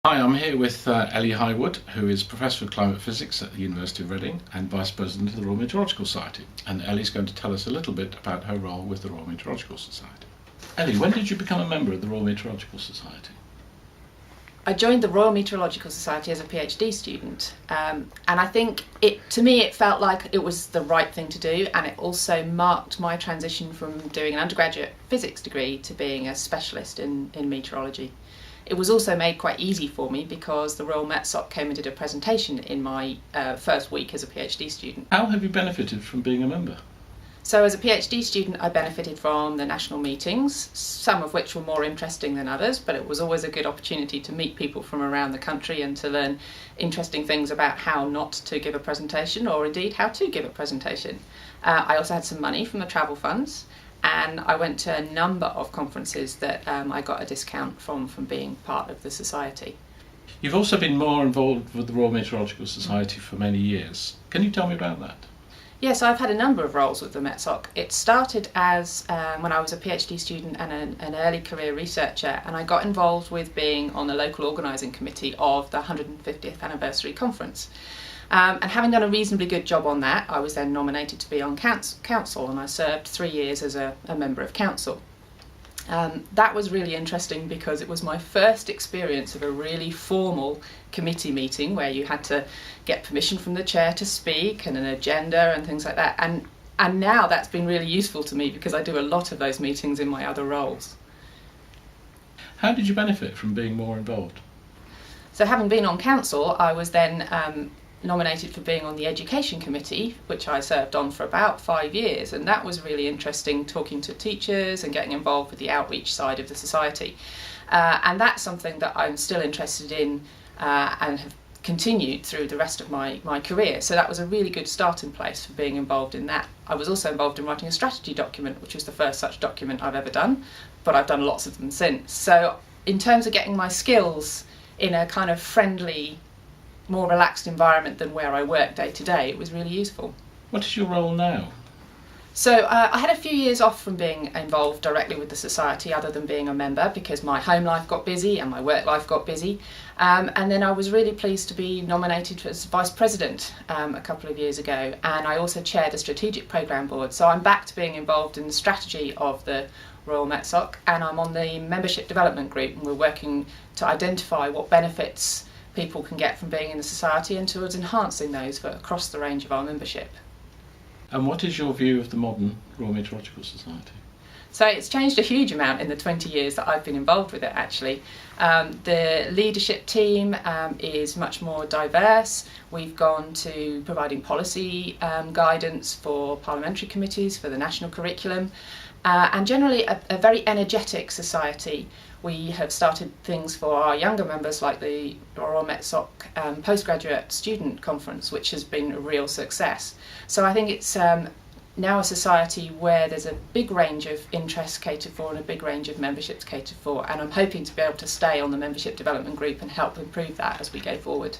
Hi, I'm here with Ellie Highwood, who is Professor of Climate Physics at the University of Reading and Vice President of the Royal Meteorological Society. And Ellie's going to tell us a little bit about her role with the Royal Meteorological Society. Ellie, when did you become a member of the Royal Meteorological Society? I joined the Royal Meteorological Society as a PhD student, and I think to me it felt like it was the right thing to do, and it also marked my transition from doing an undergraduate physics degree to being a specialist in meteorology. It was also made quite easy for me because the Royal Met Soc came and did a presentation in my first week as a PhD student. How have you benefited from being a member? So as a PhD student I benefited from the national meetings, some of which were more interesting than others, but it was always a good opportunity to meet people from around the country and to learn interesting things about how not to give a presentation, or indeed how to give a presentation. I also had some money from the travel funds, and I went to a number of conferences that I got a discount from being part of the society. You've also been more involved with the Royal Meteorological Society for many years. Can you tell me about that? Yes, I've had a number of roles with the Met Soc. It started as when I was a PhD student and an early career researcher, and I got involved with being on the local organising committee of the 150th anniversary conference. And having done a reasonably good job on that, I was then nominated to be on council, and I served 3 years as a member of council. That was really interesting because it was my first experience of a really formal committee meeting where you had to get permission from the chair to speak and an agenda and things like that. And now that's been really useful to me because I do a lot of those meetings in my other roles. How did you benefit from being more involved? So having been on council, I was then nominated for being on the education committee, which I served on for about 5 years, and that was really interesting, talking to teachers and getting involved with the outreach side of the society. And that's something that I'm still interested in and have continued through the rest of my career. So that was a really good starting place for being involved in that. I was also involved in writing a strategy document, which was the first such document I've ever done, but I've done lots of them since. So in terms of getting my skills in a kind of friendly, more relaxed environment than where I work day to day, it was really useful. What is your role now? So I had a few years off from being involved directly with the society other than being a member because my home life got busy and my work life got busy, and then I was really pleased to be nominated as Vice President a couple of years ago, and I also chaired a strategic programme board, so I'm back to being involved in the strategy of the Royal Met Soc, and I'm on the membership development group, and we're working to identify what benefits people can get from being in the society and towards enhancing those for across the range of our membership. And what is your view of the modern Royal Meteorological Society? So it's changed a huge amount in the 20 years that I've been involved with it, actually. The leadership team is much more diverse. We've gone to providing policy guidance for parliamentary committees, for the national curriculum, and generally a very energetic society. We have started things for our younger members like the Royal Met Soc Postgraduate Student Conference, which has been a real success. So I think it's now a society where there's a big range of interests catered for and a big range of memberships catered for, and I'm hoping to be able to stay on the membership development group and help improve that as we go forward.